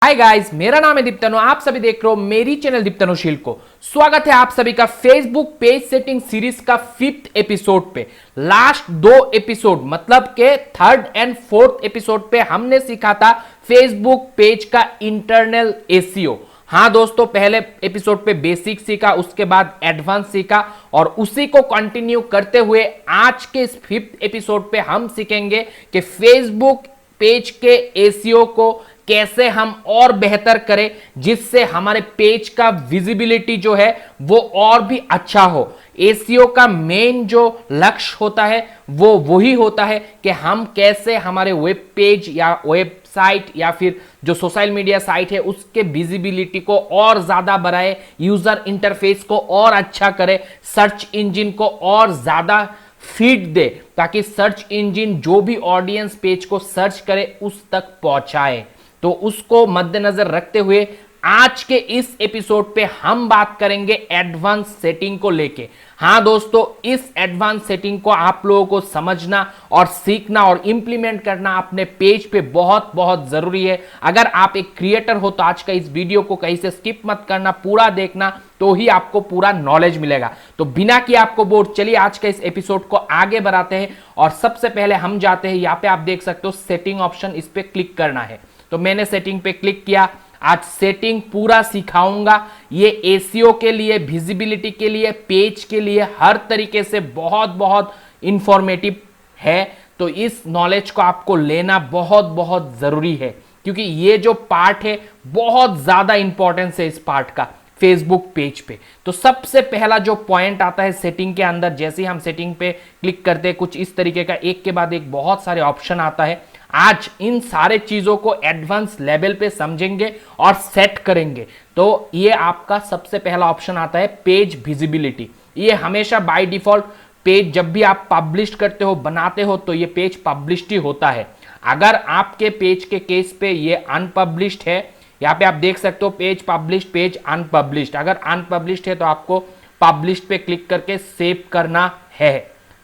Hi guys, मेरा नाम है दीप्तनु। आप सभी देख रहे हो मेरी चैनल दीप्तनुशील को। स्वागत है आप सभी का फेसबुक पेज सेटिंग सीरीज का 5th एपिसोड पे। लास्ट 2 एपिसोड मतलब के 3rd एंड 4th एपिसोड पे हमने सीखा था फेसबुक पेज का इंटरनल एसईओ। हाँ दोस्तों, पहले एपिसोड पे बेसिक सीखा, उसके बाद एडवांस सीखा और उसी को कंटिन्यू करते हुए आज के इस 5th एपिसोड पे हम सीखेंगे कि फेसबुक पेज के एसईओ को कैसे हम और बेहतर करें, जिससे हमारे पेज का विजिबिलिटी जो है वो और भी अच्छा हो। एसईओ का मेन जो लक्ष्य होता है वो वही होता है कि हम कैसे हमारे वेब पेज या वेबसाइट या फिर जो सोशल मीडिया साइट है उसके विजिबिलिटी को और ज्यादा बढ़ाए, यूजर इंटरफेस को और अच्छा करे, सर्च इंजन को और ज्यादा फीड दे ताकि सर्च इंजन जो भी ऑडियंस पेज को सर्च करे उस तक पहुंचाए। तो उसको मद्देनजर रखते हुए आज के इस एपिसोड पे हम बात करेंगे एडवांस सेटिंग को लेके। हाँ दोस्तों, इस एडवांस सेटिंग को आप लोगों को समझना और सीखना और इंप्लीमेंट करना अपने पेज पे बहुत बहुत जरूरी है। अगर आप एक क्रिएटर हो तो आज का इस वीडियो को कहीं से स्किप मत करना, पूरा देखना, तो ही आपको पूरा नॉलेज मिलेगा। तो बिना कि आपको बोर, चलिए आज का इस एपिसोड को आगे बढ़ाते हैं। और सबसे पहले हम जाते हैं, यहाँ पे आप देख सकते हो सेटिंग ऑप्शन, इस पे क्लिक करना है। तो मैंने सेटिंग पे क्लिक किया। आज सेटिंग पूरा सिखाऊंगा। ये एसईओ के लिए, विजिबिलिटी के लिए, पेज के लिए हर तरीके से बहुत बहुत इंफॉर्मेटिव है। तो इस नॉलेज को आपको लेना बहुत बहुत जरूरी है, क्योंकि ये जो पार्ट है बहुत ज्यादा इंपॉर्टेंस है इस पार्ट का फेसबुक पेज पे। तो सबसे पहला जो पॉइंट आता है सेटिंग के अंदर, जैसे ही हम सेटिंग पे क्लिक करते हैं कुछ इस तरीके का एक के बाद एक बहुत सारे ऑप्शन आता है। आज इन सारे चीजों को एडवांस लेवल पे समझेंगे और सेट करेंगे। तो ये आपका सबसे पहला ऑप्शन आता है पेज विजिबिलिटी। ये हमेशा बाय डिफॉल्ट पेज जब भी आप पब्लिश करते हो, बनाते हो, तो ये पेज पब्लिश्ड ही होता है। अगर आपके पेज के केस पे ये अनपब्लिश्ड है, यहाँ पे आप देख सकते हो पेज पब्लिश्ड, पेज अनपब्लिश्ड। अगर अनपब्लिश्ड है तो आपको पब्लिश्ड पे क्लिक करके सेव करना है।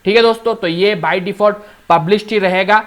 ठीक है दोस्तों, तो ये बाय डिफॉल्ट पब्लिश्ड ही रहेगा।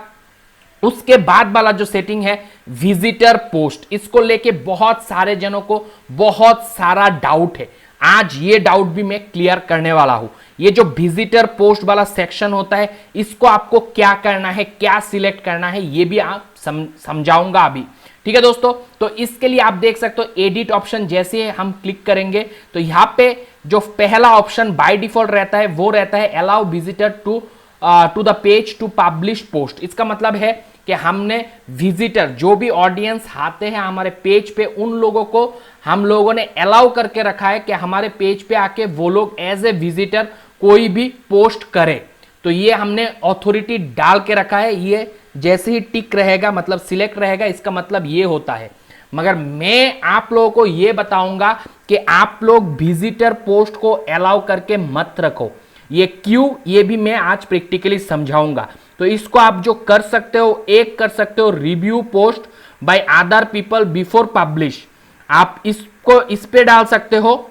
उसके बाद वाला जो सेटिंग है विजिटर पोस्ट, इसको लेके बहुत सारे जनों को बहुत सारा डाउट है। आज ये डाउट भी मैं क्लियर करने वाला हूं। ये जो विजिटर पोस्ट वाला सेक्शन होता है, इसको आपको क्या करना है, क्या सिलेक्ट करना है, ये भी आप समझाऊंगा अभी। ठीक है दोस्तों, तो इसके लिए आप देख सकते हो एडिट ऑप्शन, जैसे हम क्लिक करेंगे तो यहाँ पे जो पहला ऑप्शन बाय डिफॉल्ट रहता है वो रहता है allow visitor to the page to publish post. इसका मतलब है कि हमने विजिटर जो भी ऑडियंस आते हैं हमारे पेज पे, उन लोगों को हम लोगों ने अलाउ करके रखा है कि हमारे पेज पे आके वो लोग एज ए विजिटर कोई भी पोस्ट करे। तो ये हमने ऑथोरिटी डाल के रखा है। ये जैसे ही टिक रहेगा मतलब सिलेक्ट रहेगा, इसका मतलब ये होता है। मगर मैं आप लोगों को ये बताऊंगा कि आप लोग विजिटर पोस्ट को अलाउ करके मत रखो। ये क्यों, ये भी मैं आज प्रैक्टिकली समझाऊंगा। तो इसको आप जो कर सकते हो, एक कर सकते हो review post by other people before publish. आप इसको इस पे डाल सकते हो,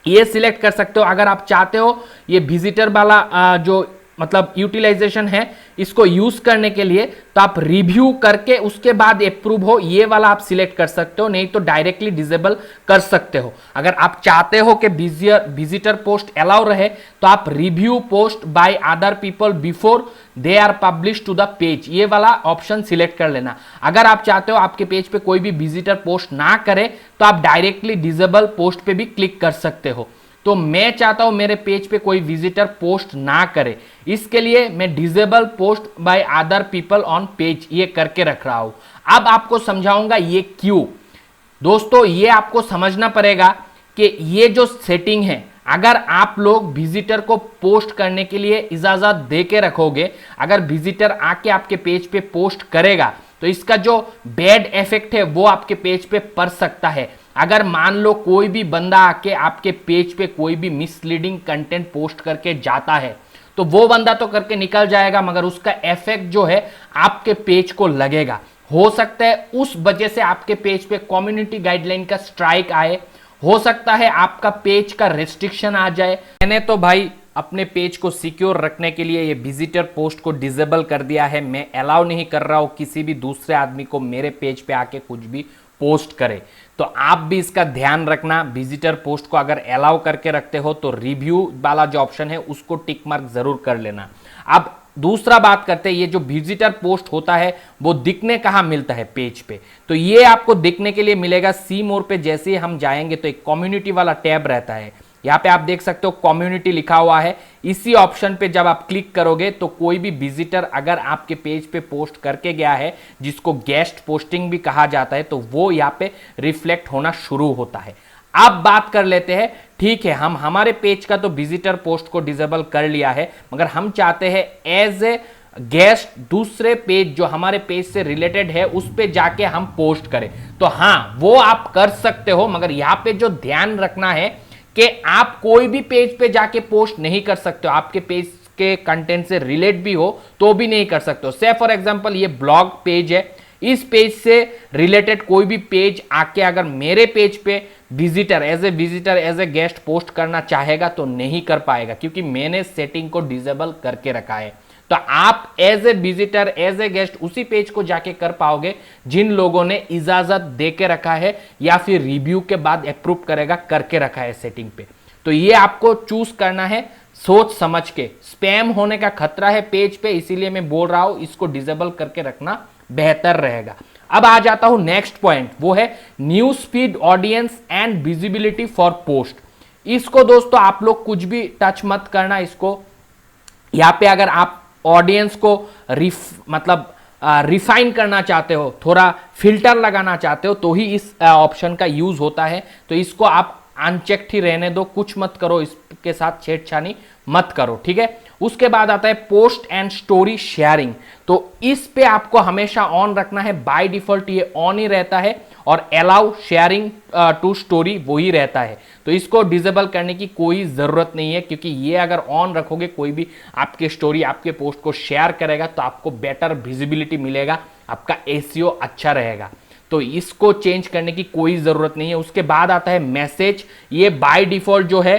ये सिलेक्ट कर सकते हो। अगर आप चाहते हो ये विजिटर वाला जो मतलब यूटिलाइजेशन है इसको यूज करने के लिए, तो आप रिव्यू करके उसके बाद अप्रूव हो, ये वाला आप सिलेक्ट कर सकते हो, नहीं तो डायरेक्टली डिसेबल कर सकते हो। अगर आप चाहते हो कि विजिटर पोस्ट अलाउ रहे तो आप review post by other people before they are publish to the page, ये वाला ऑप्शन सिलेक्ट कर लेना। अगर आप चाहते हो आपके पेज पे कोई भी विजिटर पोस्ट ना करे तो आप डायरेक्टली डिसेबल पोस्ट पे भी क्लिक कर सकते हो। तो मैं चाहता हूं मेरे पेज पे कोई विजिटर पोस्ट ना करे, इसके लिए मैं disable post by other people on page ये करके रख रहा हूं। अब आपको समझाऊंगा ये क्यों। दोस्तों, ये आपको समझना पड़ेगा कि ये जो सेटिंग है, अगर आप लोग विजिटर को पोस्ट करने के लिए इजाजत दे के रखोगे, अगर विजिटर आके आपके पेज पे पोस्ट करेगा तो इसका जो बैड इफेक्ट है वो आपके पेज पे पड़ सकता है। अगर मान लो कोई भी बंदा आके आपके पेज पे कोई भी मिसलीडिंग कंटेंट पोस्ट करके जाता है, तो वो बंदा तो करके निकल जाएगा, मगर उसका इफेक्ट जो है आपके पेज को लगेगा। हो सकता है उस वजह से आपके पेज पे कम्युनिटी गाइडलाइन का स्ट्राइक आए, हो सकता है आपका पेज का रेस्ट्रिक्शन आ जाए। मैंने तो भाई अपने पेज को सिक्योर रखने के लिए ये विजिटर पोस्ट को डिसेबल कर दिया है। मैं अलाउ नहीं कर रहा हूं किसी भी दूसरे आदमी को मेरे पेज पे आके कुछ भी पोस्ट करें। तो आप भी इसका ध्यान रखना, विजिटर पोस्ट को अगर अलाउ करके रखते हो तो रिव्यू वाला जो ऑप्शन है उसको टिक मार्क जरूर कर लेना। अब दूसरा बात करते हैं, ये जो विजिटर पोस्ट होता है वो दिखने कहाँ मिलता है पेज पे। तो ये आपको दिखने के लिए मिलेगा सी मोर पे। जैसे ही हम जाएंगे तो एक कम्युनिटी वाला टैब रहता है, यहाँ पे आप देख सकते हो कम्युनिटी लिखा हुआ है। इसी ऑप्शन पे जब आप क्लिक करोगे तो कोई भी विजिटर अगर आपके पेज पे पोस्ट करके गया है, जिसको गेस्ट पोस्टिंग भी कहा जाता है, तो वो यहाँ पे रिफ्लेक्ट होना शुरू होता है। अब बात कर लेते हैं, ठीक है हम हमारे पेज का तो विजिटर पोस्ट को डिसेबल कर लिया है, मगर हम चाहते हैं एज ए गेस्ट दूसरे पेज जो हमारे पेज से रिलेटेड है उस पे जाके हम पोस्ट करें। तो हाँ, वो आप कर सकते हो, मगर यहाँ पे जो ध्यान रखना है कि आप कोई भी पेज पे जाके पोस्ट नहीं कर सकते हो। आपके पेज के कंटेंट से रिलेट भी हो तो भी नहीं कर सकते हो। से फॉर एग्जांपल ये ब्लॉग पेज है, इस पेज से रिलेटेड कोई भी पेज आके अगर मेरे पेज पे visitor as a guest post करना चाहेगा तो नहीं कर पाएगा, क्योंकि मैंने सेटिंग को डिसेबल करके रखा है। तो आप as a visitor as a guest उसी पेज को जाके कर पाओगे जिन लोगों ने इजाजत दे के रखा है या फिर रिव्यू के बाद अप्रूव करेगा करके रखा है सेटिंग पे। तो ये आपको चूज करना है सोच समझ के। स्पैम होने का खतरा है पेज पे, इसीलिए मैं बोल रहा हूं इसको डिसेबल करके रखना बेहतर रहेगा। अब आ जाता हूं नेक्स्ट पॉइंट, वो है news feed audience and visibility for post. इसको दोस्तों आप लोग कुछ भी टच मत करना इसको। यहाँ पे अगर आप ऑडियंस को रिफाइन करना चाहते हो, थोड़ा फिल्टर लगाना चाहते हो, तो ही इस ऑप्शन का यूज होता है। तो इसको आप अनचेक्ड ही रहने दो, कुछ मत करो, इसके साथ छेड़छानी मत करो, ठीक है। उसके बाद आता है पोस्ट एंड स्टोरी शेयरिंग। तो इस पे आपको हमेशा ऑन रखना है, बाय डिफॉल्ट ये ऑन ही रहता है, और अलाउ शेयरिंग टू स्टोरी वही रहता है। तो इसको डिसेबल करने की कोई जरूरत नहीं है, क्योंकि ये अगर ऑन रखोगे कोई भी आपके स्टोरी आपके पोस्ट को शेयर करेगा तो आपको बेटर विजिबिलिटी मिलेगा, आपका एसईओ अच्छा रहेगा। तो इसको चेंज करने की कोई जरूरत नहीं है। उसके बाद आता है मैसेज। ये बाय डिफॉल्ट जो है,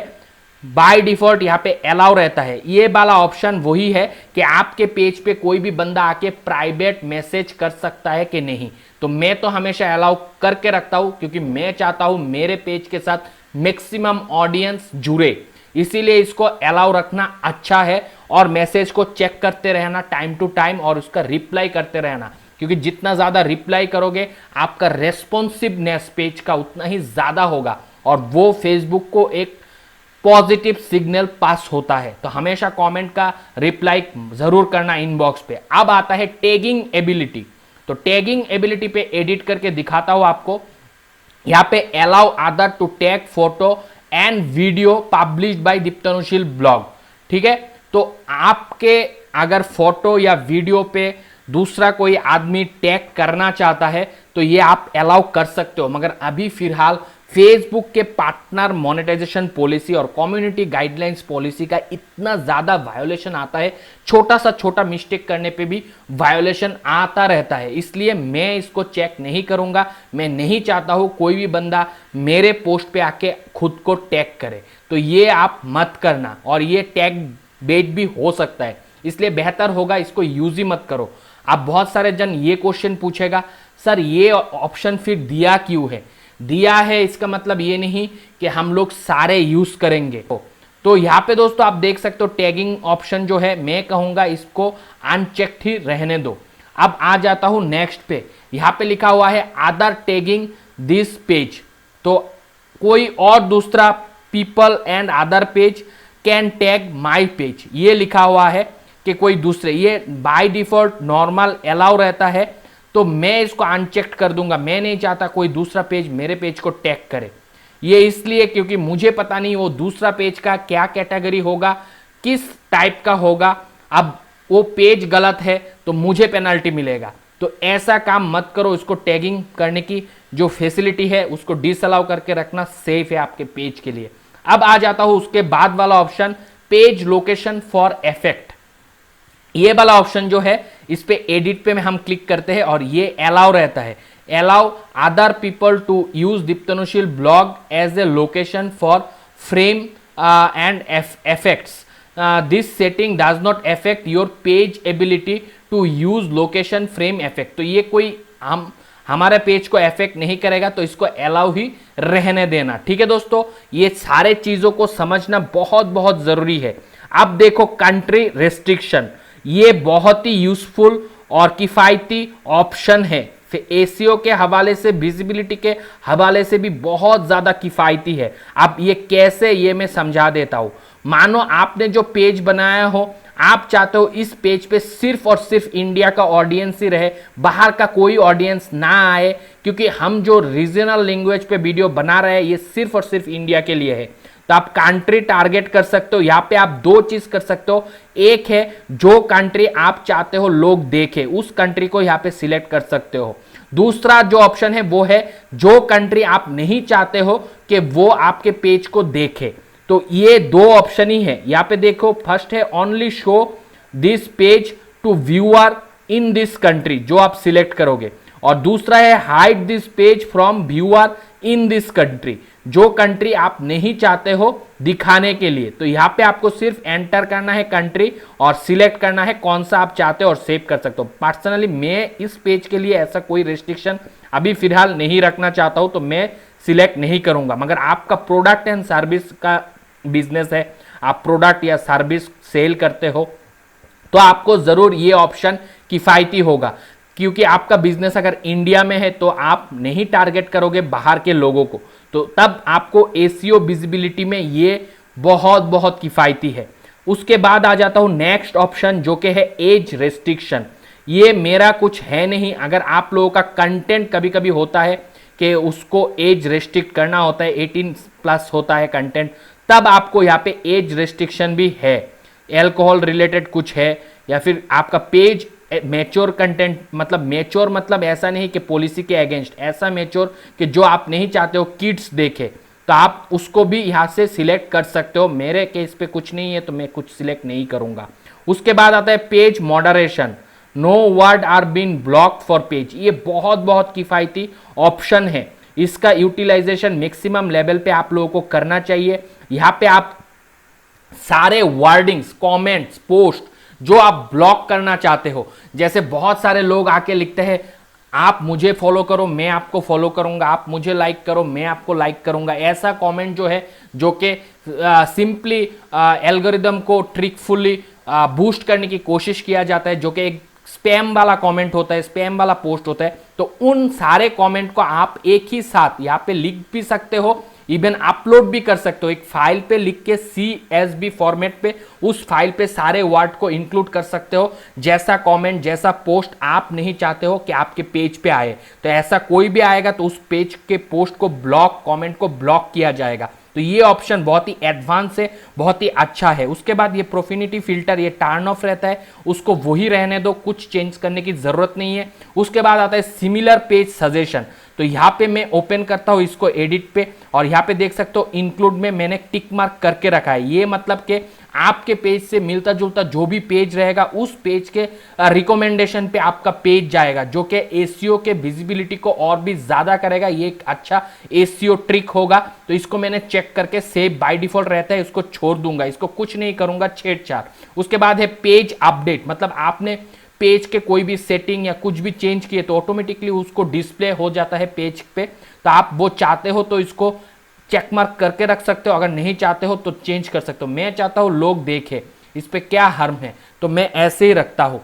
बाय डिफॉल्ट यहाँ पे अलाउ रहता है। ये वाला ऑप्शन वही है कि आपके पेज पे कोई भी बंदा आके प्राइवेट मैसेज कर सकता है कि नहीं। तो मैं तो हमेशा अलाउ करके रखता हूं, क्योंकि मैं चाहता हूं मेरे पेज के साथ मैक्सिमम ऑडियंस जुड़े, इसीलिए इसको अलाउ रखना अच्छा है। और मैसेज को चेक करते रहना टाइम टू टाइम, और उसका रिप्लाई करते रहना, क्योंकि जितना ज्यादा रिप्लाई करोगे आपका रेस्पॉन्सिवनेस पेज का उतना ही ज्यादा होगा, और वो फेसबुक को एक पॉजिटिव सिग्नल पास होता है। तो हमेशा कमेंट का रिप्लाई जरूर करना इनबॉक्स पे। अब आता है टैगिंग एबिलिटी। तो टैगिंग एबिलिटी पे एडिट करके दिखाता हूं आपको। यहां पे allow other to tag photo and video published by Diptanushil blog, ठीक है। तो आपके अगर फोटो या वीडियो पे दूसरा कोई आदमी टैग करना चाहता है तो ये आप अलाउ कर सकते हो, मगर अभी फिलहाल फेसबुक के पार्टनर मोनेटाइजेशन पॉलिसी और कम्युनिटी गाइडलाइंस पॉलिसी का इतना ज्यादा वायोलेशन आता है, छोटा सा छोटा मिस्टेक करने पे भी वायोलेशन आता रहता है, इसलिए मैं इसको चेक नहीं करूंगा। मैं नहीं चाहता हूं कोई भी बंदा मेरे पोस्ट पे आके खुद को टैग करे, तो ये आप मत करना, और ये टैग बेट भी हो सकता है, इसलिए बेहतर होगा इसको यूज ही मत करो। अब बहुत सारे जन ये क्वेश्चन पूछेगा, सर ये ऑप्शन फिर दिया क्यों है? दिया है इसका मतलब ये नहीं कि हम लोग सारे यूज करेंगे। तो यहाँ पे दोस्तों आप देख सकते हो टैगिंग ऑप्शन जो है, मैं कहूंगा इसको अनचेक्ड ही रहने दो। अब आ जाता हूं नेक्स्ट पे, यहाँ पे लिखा हुआ है अदर टैगिंग दिस पेज। तो कोई और दूसरा people and other page can tag my page, ये लिखा हुआ है कि कोई दूसरे, ये बाय डिफॉल्ट नॉर्मल अलाउ रहता है। तो मैं इसको अनचेक्ड कर दूंगा, मैं नहीं चाहता कोई दूसरा पेज मेरे पेज को टैग करे। ये इसलिए क्योंकि मुझे पता नहीं वो दूसरा पेज का क्या कैटेगरी होगा, किस टाइप का होगा। अब वो पेज गलत है तो मुझे पेनल्टी मिलेगा, तो ऐसा काम मत करो। इसको टैगिंग करने की जो फैसिलिटी है उसको डिसअलाउ करके रखना सेफ है आपके पेज के लिए। अब आ जाता हूं उसके बाद वाला option, page location for effect. ये वाला ऑप्शन जो है इस पे एडिट पे में हम क्लिक करते हैं और ये अलाउ रहता है, allow other people to use Diptanushil blog as a location for frame and effects. This setting does not affect your page ability to use location frame effect. तो ये कोई हम हमारे पेज को अफेक्ट नहीं करेगा, तो इसको अलाउ ही रहने देना। ठीक है दोस्तों, ये सारे चीजों को समझना बहुत बहुत जरूरी है। अब देखो कंट्री रेस्ट्रिक्शन, ये बहुत ही यूजफुल और किफायती ऑप्शन है। एसीओ के हवाले से, विजिबिलिटी के हवाले से भी बहुत ज्यादा किफायती है। अब ये कैसे, ये मैं समझा देता हूं। मानो आपने जो पेज बनाया हो, आप चाहते हो इस पेज पे सिर्फ और सिर्फ इंडिया का ऑडियंस ही रहे, बाहर का कोई ऑडियंस ना आए, क्योंकि हम जो रीजनल लैंग्वेज पे वीडियो बना रहे हैं ये सिर्फ और सिर्फ इंडिया के लिए है। तो आप कंट्री टारगेट कर सकते हो। यहाँ पे आप दो चीज कर सकते हो, एक है जो कंट्री आप चाहते हो लोग देखे, उस कंट्री को यहाँ पे सिलेक्ट कर सकते हो। दूसरा जो ऑप्शन है वो है जो कंट्री आप नहीं चाहते हो कि वो आपके पेज को देखे। तो ये दो ऑप्शन ही है। यहाँ पे देखो, फर्स्ट है only show this page to viewer in this country, जो आप सिलेक्ट करोगे, और दूसरा है hide this page from viewer in this country, जो कंट्री आप नहीं चाहते हो दिखाने के लिए। तो यहाँ पे आपको सिर्फ एंटर करना है कंट्री और सिलेक्ट करना है कौन सा आप चाहते हो और सेव कर सकते हो। पर्सनली मैं इस पेज के लिए ऐसा कोई रेस्ट्रिक्शन अभी फिलहाल नहीं रखना चाहता हूं, तो मैं सिलेक्ट नहीं करूंगा। मगर आपका प्रोडक्ट एंड सर्विस का बिजनेस है, आप प्रोडक्ट या सर्विस सेल करते हो, तो आपको जरूर ये ऑप्शन किफायती होगा। क्योंकि आपका बिजनेस अगर इंडिया में है तो आप नहीं टारगेट करोगे बाहर के लोगों को, तो तब आपको एसीओ विजिबिलिटी में ये बहुत बहुत किफायती है। उसके बाद आ जाता हूं नेक्स्ट ऑप्शन, जो कि है एज रेस्ट्रिक्शन। ये मेरा कुछ है नहीं। अगर आप लोगों का कंटेंट कभी कभी होता है कि उसको एज रेस्ट्रिक्ट करना होता है, 18+ होता है कंटेंट, तब आपको यहाँ पे एज रेस्ट्रिक्शन भी है। एल्कोहल रिलेटेड कुछ है, या फिर आपका पेज मैच्योर कंटेंट, मतलब मैच्योर मतलब ऐसा नहीं कि पॉलिसी के अगेंस्ट, ऐसा मैच्योर कि जो आप नहीं चाहते हो किड्स देखे, तो आप उसको भी यहाँ से सिलेक्ट कर सकते हो। मेरे केस पे कुछ नहीं है तो मैं कुछ सिलेक्ट नहीं करूंगा। उसके बाद आता है page moderation, no word are been blocked for page. ये बहुत बहुत किफायती ऑप्शन है। इसका यूटिलाइजेशन मैक्सिमम लेवल पे आप लोगों को करना चाहिए। यहाँ पे आप सारे वर्डिंग्स, कमेंट्स, पोस्ट जो आप ब्लॉक करना चाहते हो, जैसे बहुत सारे लोग आके लिखते हैं आप मुझे फॉलो करो मैं आपको फॉलो करूंगा, आप मुझे लाइक करो मैं आपको लाइक करूंगा, ऐसा कमेंट जो है जो कि सिंपली एल्गोरिदम को ट्रिकफुली बूस्ट करने की कोशिश किया जाता है, जो कि एक स्पैम वाला कमेंट होता है, स्पैम वाला पोस्ट होता है, तो उन सारे कमेंट को आप एक ही साथ यहाँ पे लिख भी सकते हो, इवन अपलोड भी कर सकते हो। एक फाइल पे लिख के CSV फॉर्मेट पे उस फाइल पे सारे वर्ड को इंक्लूड कर सकते हो। जैसा कमेंट, जैसा पोस्ट आप नहीं चाहते हो कि आपके पेज पे आए, तो ऐसा कोई भी आएगा तो उस पेज के पोस्ट को ब्लॉक, कमेंट को ब्लॉक किया जाएगा। तो ये ऑप्शन बहुत ही एडवांस है, बहुत ही अच्छा है। उसके बाद ये प्रोफिनिटी फिल्टर, ये टर्न ऑफ रहता है, उसको वही रहने दो, कुछ चेंज करने की जरूरत नहीं है। उसके बाद आता है सिमिलर पेज सजेशन। तो यहाँ पे मैं ओपन करता हूँ इसको एडिट पे, और यहाँ पे देख सकते हो इंक्लूड में मैंने टिक मार्क करके रखा है। ये मतलब कि आपके पेज से मिलता जुलता जो भी पेज रहेगा उस पेज के रिकमेंडेशन पे आपका पेज जाएगा, जो कि एसीओ के विजिबिलिटी को और भी ज्यादा करेगा। ये एक अच्छा एसीओ ट्रिक होगा। तो इसको मैंने चेक करके सेव बाय डिफॉल्ट रहता है, इसको छोड़ दूंगा, इसको कुछ नहीं करूंगा छेड़छाड़। उसके बाद है पेज अपडेट, मतलब आपने पेज के कोई भी सेटिंग या कुछ भी चेंज किए तो ऑटोमेटिकली उसको डिस्प्ले हो जाता है पेज पे। तो आप वो चाहते हो तो इसको चेक मार्क करके रख सकते हो, अगर नहीं चाहते हो तो चेंज कर सकते हो। मैं चाहता हूं लोग देखें, इस पे क्या हार्म है, तो मैं ऐसे ही रखता हूं।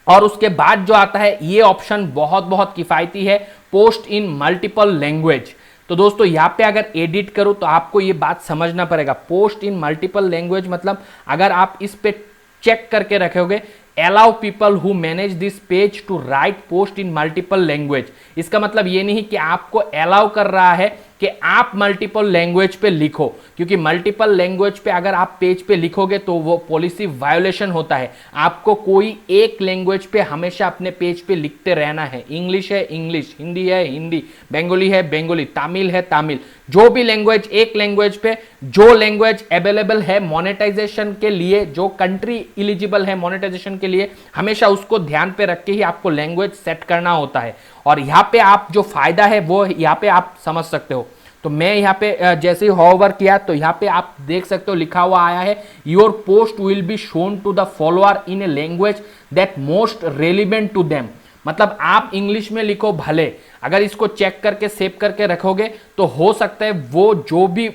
और उसके बाद जो आता है ये ऑप्शन बहुत बहुत किफायती है, पोस्ट इन मल्टीपल लैंग्वेज। तो दोस्तों यहाँ पे अगर एडिट करूं तो आपको ये बात समझना पड़ेगा। पोस्ट इन मल्टीपल लैंग्वेज मतलब अगर आप इस पे चेक करके रखोगे allow people who manage this page to write post in multiple language, इसका मतलब ये नहीं कि आपको allow कर रहा है कि आप मल्टीपल लैंग्वेज पे लिखो, क्योंकि मल्टीपल लैंग्वेज पे अगर आप पेज पे लिखोगे तो वो पॉलिसी वायोलेशन होता है। आपको कोई एक लैंग्वेज पे हमेशा अपने पेज पे लिखते रहना है। इंग्लिश है इंग्लिश, हिंदी है हिंदी, बंगाली है बंगाली, तमिल है तमिल, जो भी लैंग्वेज, एक लैंग्वेज पे जो लैंग्वेज अवेलेबल है मोनेटाइजेशन के लिए, जो कंट्री एलिजिबल है मोनेटाइजेशन के लिए, हमेशा उसको ध्यान पे रख के ही आपको लैंग्वेज सेट करना होता है। और यहाँ पे आप जो फायदा है वो यहाँ पे आप समझ सकते हो। तो मैं यहाँ पे जैसे ही हॉवर किया तो यहाँ पे आप देख सकते हो लिखा हुआ आया है, your post will be shown to the follower in a language that most relevant to them. मतलब आप इंग्लिश में लिखो भले, अगर इसको चेक करके सेव करके रखोगे तो हो सकता है वो जो भी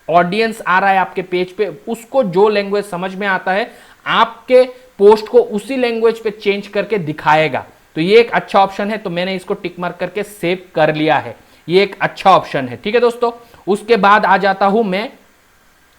ऑडियंस आ रहा है आपके पेज पे उसको जो लैंग्वेज समझ में आता है आपके पोस्ट को उसी लैंग्वेज पे चेंज करके दिखाएगा। तो ये एक अच्छा ऑप्शन है, तो मैंने इसको टिक मार्क करके सेव कर लिया है। ये एक अच्छा ऑप्शन है, ठीक है दोस्तों। उसके बाद आ जाता हूं मैं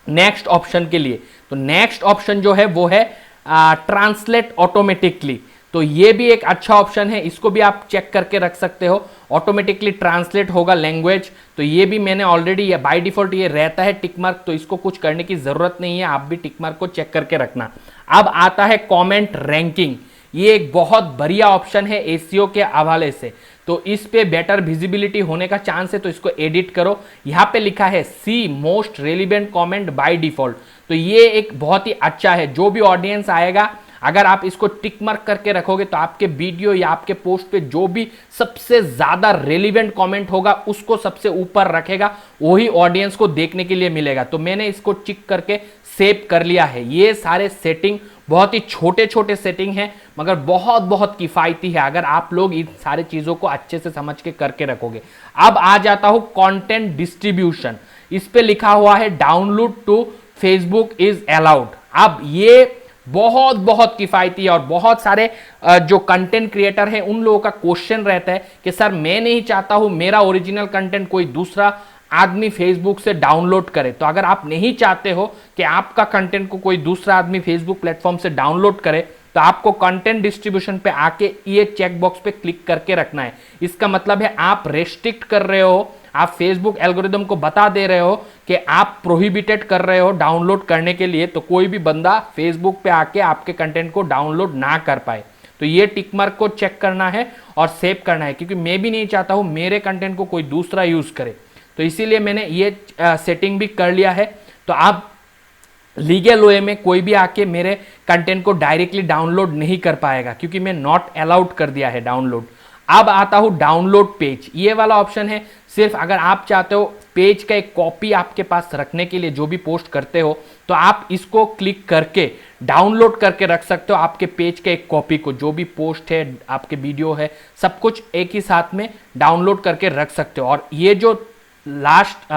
नेक्स्ट ऑप्शन के लिए। तो नेक्स्ट ऑप्शन जो है वो है ट्रांसलेट ऑटोमेटिकली। तो ये भी एक अच्छा ऑप्शन है, इसको भी आप चेक करके रख सकते हो, ऑटोमेटिकली ट्रांसलेट होगा लैंग्वेज। तो ये भी मैंने ऑलरेडी बाय डिफॉल्ट ये रहता है टिक मार्क, तो इसको कुछ करने की जरूरत नहीं है, आप भी टिक मार्क को चेक करके रखना। अब आता है कमेंट रैंकिंग। ये एक बहुत बढ़िया ऑप्शन है एसईओ के हवाले से, तो इस पे बेटर विजिबिलिटी होने का चांस है, तो इसको एडिट करो। यहां पे लिखा है see most relevant comment by default. तो ये एक बहुत ही अच्छा है, जो भी ऑडियंस आएगा अगर आप इसको टिक मार्क करके रखोगे तो आपके वीडियो या आपके पोस्ट पे जो भी सबसे ज्यादा रेलिवेंट कमेंट होगा उसको सबसे ऊपर रखेगा, वही ऑडियंस को देखने के लिए मिलेगा। तो मैंने इसको टिक करके सेव कर लिया है। ये सारे सेटिंग बहुत ही छोटे छोटे सेटिंग हैं मगर बहुत बहुत किफायती है अगर आप लोग इन सारी चीजों को अच्छे से समझ के करके रखोगे। अब आ जाता हूं कंटेंट डिस्ट्रीब्यूशन। इस पे लिखा हुआ है download to Facebook is allowed. अब ये बहुत बहुत किफायती है और बहुत सारे जो कंटेंट क्रिएटर हैं उन लोगों का क्वेश्चन रहता है कि सर मैं नहीं चाहता हूं मेरा ओरिजिनल कंटेंट कोई दूसरा आदमी फेसबुक से डाउनलोड करे। तो अगर आप नहीं चाहते हो कि आपका कंटेंट को कोई दूसरा आदमी फेसबुक प्लेटफॉर्म से डाउनलोड करे तो आपको कंटेंट डिस्ट्रीब्यूशन पे आके ये चेक बॉक्स पे क्लिक करके रखना है। इसका मतलब है आप रेस्ट्रिक्ट कर रहे हो, आप फेसबुक एल्गोरिदम को बता दे रहे हो कि आप प्रोहिबिटेड कर रहे हो डाउनलोड करने के लिए, तो कोई भी बंदा फेसबुक पे आके आपके कंटेंट को डाउनलोड ना कर पाए। तो ये टिक मार्क को चेक करना है और सेव करना है, क्योंकि मैं भी नहीं चाहता हूं मेरे कंटेंट को कोई दूसरा यूज करे। तो इसीलिए मैंने ये सेटिंग भी कर लिया है। तो आप लीगल वे में कोई भी आके मेरे कंटेंट को डायरेक्टली डाउनलोड नहीं कर पाएगा, क्योंकि मैं नॉट अलाउड कर दिया है डाउनलोड। अब आता हूं डाउनलोड पेज। ये वाला ऑप्शन है सिर्फ अगर आप चाहते हो पेज का एक कॉपी आपके पास रखने के लिए, जो भी पोस्ट करते हो तो आप इसको क्लिक करके डाउनलोड करके रख सकते हो आपके पेज के एक कॉपी को, जो भी पोस्ट है आपके वीडियो है सब कुछ एक ही साथ में डाउनलोड करके रख सकते हो। और ये जो लास्ट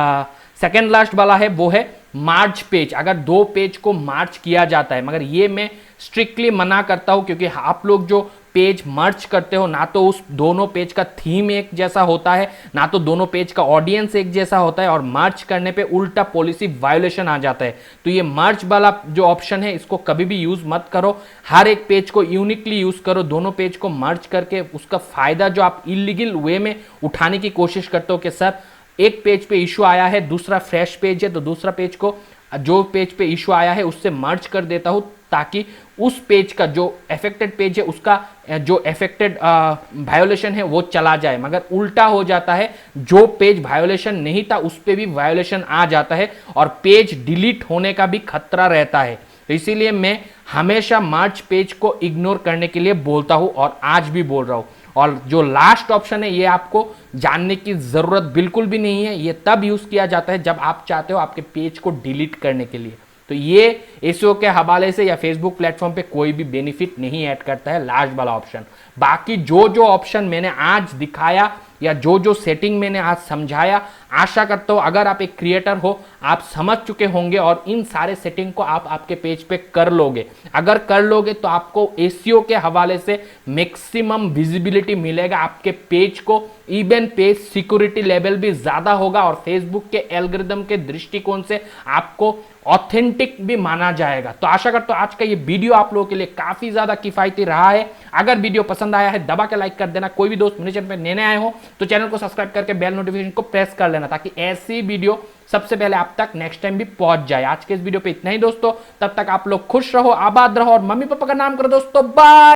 सेकेंड लास्ट वाला है वो है मार्च पेज। अगर दो पेज को मार्च किया जाता है, मगर ये मैं स्ट्रिक्टली मना करता हूं, क्योंकि आप लोग जो पेज मर्ज करते हो ना तो उस दोनों पेज का थीम एक जैसा होता है, ना तो दोनों पेज का ऑडियंस एक जैसा होता है, और मर्ज करने पे उल्टा पॉलिसी वायोलेशन आ जाता है। तो ये मर्ज वाला जो ऑप्शन है इसको कभी भी यूज मत करो, हर एक पेज को यूनिकली यूज करो। दोनों पेज को मर्ज करके उसका फायदा जो आप इलीगल वे में उठाने की कोशिश करते हो कि सर एक पेज पे इशू आया है, दूसरा फ्रेश पेज है, तो दूसरा पेज को जो पेज पे इशू आया है उससे मर्ज कर देता हूं, ताकि उस पेज का जो अफेक्टेड पेज है उसका जो अफेक्टेड वायोलेशन है वो चला जाए। मगर उल्टा हो जाता है, जो पेज वायोलेशन नहीं था उस पे भी वायोलेशन आ जाता है और पेज डिलीट होने का भी खतरा रहता है। तो इसीलिए मैं हमेशा मर्ज पेज को इग्नोर करने के लिए बोलता हूं और आज भी बोल रहा हूं। और जो लास्ट ऑप्शन है ये आपको जानने की जरूरत बिल्कुल भी नहीं है, ये तब यूज किया जाता है जब आप चाहते हो आपके पेज को डिलीट करने के लिए। तो ये एसईओ के हवाले से या फेसबुक प्लेटफॉर्म पे कोई भी बेनिफिट नहीं ऐड करता है लास्ट वाला ऑप्शन। बाकी जो जो ऑप्शन मैंने आज दिखाया या जो जो सेटिंग मैंने आज समझाया, आशा करता हूं अगर आप एक क्रिएटर हो आप समझ चुके होंगे और इन सारे सेटिंग को आप आपके पेज पे कर लोगे। अगर कर लोगे तो आपको एसईओ के हवाले से मैक्सिमम विजिबिलिटी मिलेगा आपके पेज को, इवन पेज सिक्योरिटी लेवल भी ज्यादा होगा और फेसबुक के एल्गोरिदम के दृष्टिकोण से आपको ऑथेंटिक भी माना जाएगा। तो आशा करता हूं आज का ये वीडियो आप लोगों के लिए काफी ज्यादा किफायती रहा है। अगर वीडियो पसंद आया है दबा के लाइक कर देना। कोई भी दोस्त मेरे चैनल पर नए आए हो तो चैनल को सब्सक्राइब करके बेल नोटिफिकेशन को प्रेस कर लेना, ताकि ऐसी वीडियो सबसे पहले आप तक नेक्स्ट टाइम भी पहुंच जाए। आज के इस वीडियो पे इतना ही दोस्तों, तब तक आप लोग खुश रहो, आबाद रहो और मम्मी पापा का नाम करो दोस्तों। बाय।